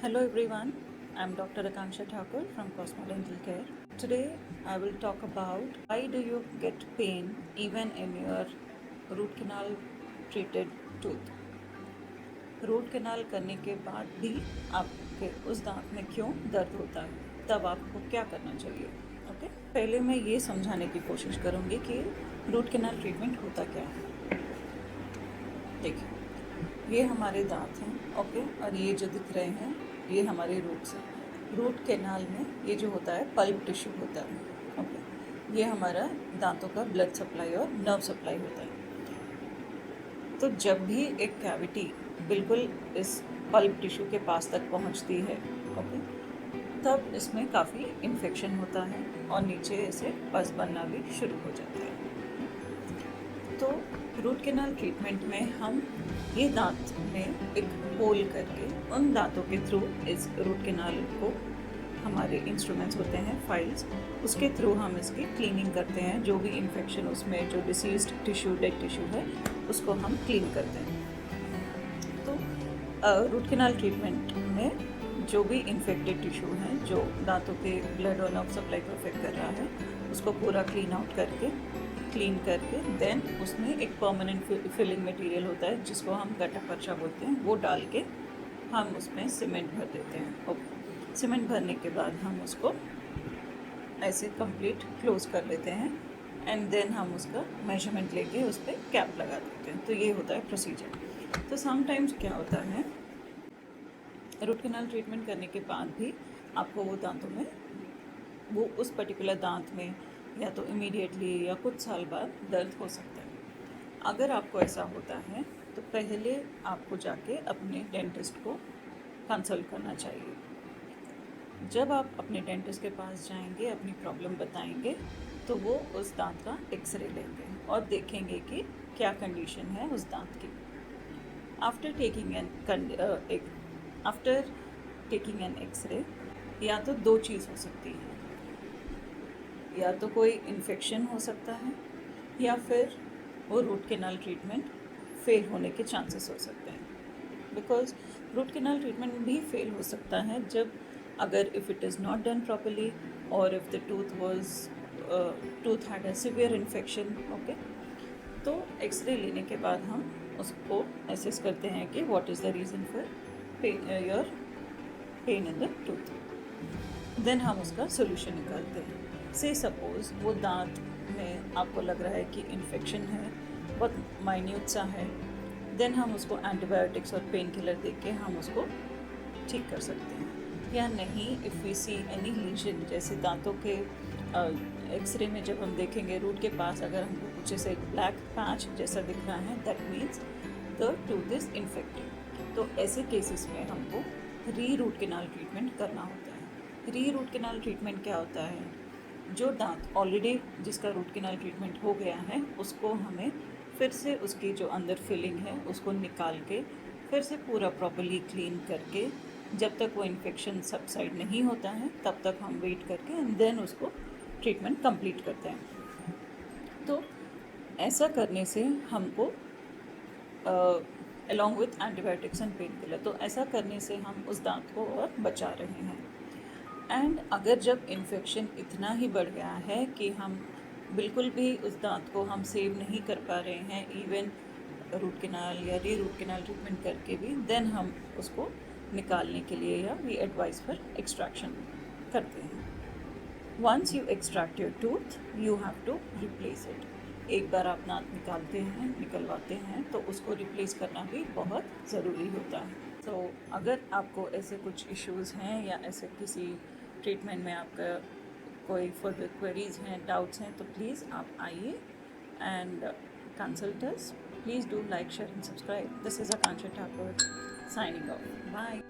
Hello everyone, I'm Dr. Akanksha Thakur from Cosmo Dental Care. Today I will talk about why do you get pain even in your root canal treated tooth. Root canal करने के बाद भी आपके उस दांत में क्यों दर्द होता है, तब आपको क्या करना चाहिए। ओके, पहले मैं ये समझाने की कोशिश करूँगी कि रूट कैनाल ट्रीटमेंट होता क्या है। देखिए, ये हमारे दांत हैं, ओके, और ये जो दिख रहे हैं ये हमारे रूट्स हैं। रूट कैनाल में ये जो होता है पल्प टिश्यू होता है, ओके, ये हमारा दांतों का ब्लड सप्लाई और नर्व सप्लाई होता है। तो जब भी एक कैविटी बिल्कुल इस पल्प टिश्यू के पास तक पहुंचती है, ओके, तब इसमें काफ़ी इन्फेक्शन होता है और नीचे ऐसे पस बनना भी शुरू हो जाता है। तो रूट कैनाल ट्रीटमेंट में हम ये दांत में एक होल करके उन दांतों के थ्रू इस रूट कैनाल को, हमारे इंस्ट्रूमेंट्स होते हैं फाइल्स, उसके थ्रू हम इसकी क्लीनिंग करते हैं। जो भी इन्फेक्शन उसमें, जो डिसीज्ड टिश्यू, डेड टिश्यू है, उसको हम क्लीन करते हैं। तो रूट कैनाल ट्रीटमेंट में जो भी इन्फेक्टेड टिश्यू हैं, जो दांतों के ब्लड और नर्व सप्लाई को अफेक्ट कर रहा है, उसको पूरा क्लीन करके देन उसमें एक परमानेंट फिलिंग मटेरियल होता है जिसको हम गट्टा पर्चा बोलते हैं, वो डाल के हम उसमें सीमेंट भर देते हैं। ओके, सीमेंट भरने के बाद हम उसको ऐसे कंप्लीट क्लोज कर लेते हैं एंड देन हम उसका मेजरमेंट लेके उस पर कैप लगा देते हैं। तो ये होता है प्रोसीजर। तो समटाइम्स क्या होता है, रूट कैनाल ट्रीटमेंट करने के बाद भी आपको वो दांतों में, वो उस पर्टिकुलर दांत में या तो इमीडिएटली या कुछ साल बाद दर्द हो सकता है। अगर आपको ऐसा होता है तो पहले आपको जाके अपने डेंटिस्ट को कंसल्ट करना चाहिए। जब आप अपने डेंटिस्ट के पास जाएंगे, अपनी प्रॉब्लम बताएंगे, तो वो उस दांत का एक्सरे लेंगे और देखेंगे कि क्या कंडीशन है उस दांत की। आफ्टर टेकिंग एन एक्सरे, या तो दो चीज़ हो सकती है, या तो कोई इन्फेक्शन हो सकता है या फिर वो रूट कैनाल ट्रीटमेंट फेल होने के चांसेस हो सकते हैं। बिकॉज रूट कैनाल ट्रीटमेंट भी फेल हो सकता है जब, अगर if it is not done properly और if the tooth had a severe infection. Okay, तो एक्सरे लेने के बाद हम उसको एसेस करते हैं कि what is the reason for your pain in the tooth. Then हम उसका सोल्यूशन निकालते हैं। से सपोज़ वो दांत में आपको लग रहा है कि इन्फेक्शन है, बहुत माइन्यूट सा है, देन हम उसको एंटीबायोटिक्स और पेन किलर दे के हम उसको ठीक कर सकते हैं। या नहीं, if we see any lesion, जैसे दांतों के एक्सरे में जब हम देखेंगे रूट के पास अगर हमको कुछ ऐसे ब्लैक पैच जैसा दिख रहा है, that means the tooth is infected. तो ऐसे केसेस में हमको री रूट कैनाल ट्रीटमेंट करना होता है। री रूट कैनाल ट्रीटमेंट क्या होता है, जो दांत ऑलरेडी जिसका रूट कैनाल ट्रीटमेंट हो गया है, उसको हमें फिर से उसकी जो अंदर फिलिंग है उसको निकाल के फिर से पूरा प्रॉपर्ली क्लीन करके, जब तक वो इन्फेक्शन सबसाइड नहीं होता है तब तक हम वेट करके एंड देन उसको ट्रीटमेंट कंप्लीट करते हैं। तो ऐसा करने से हमको along with antibiotics and pain killer, तो ऐसा करने से हम उस दांत को और बचा रहे हैं। एंड अगर जब इन्फेक्शन इतना ही बढ़ गया है कि हम बिल्कुल भी उस दांत को हम सेव नहीं कर पा रहे हैं, इवन रूट कैनाल या री रूट कैनाल ट्रीटमेंट करके भी, देन हम उसको निकालने के लिए या वी एडवाइस फॉर एक्सट्रैक्शन करते हैं। Once you extract your tooth, you have to replace it. एक बार आप दांत निकलवाते हैं तो उसको रिप्लेस करना भी बहुत ज़रूरी होता है। तो अगर आपको ऐसे कुछ इश्यूज़ हैं या ऐसे किसी ट्रीटमेंट में आपका कोई फर्दर क्वेरीज हैं, डाउट्स हैं, तो प्लीज़ आप आइए and consult us. Please do like, share and subscribe. This is Akanksha Thakur signing off. Bye.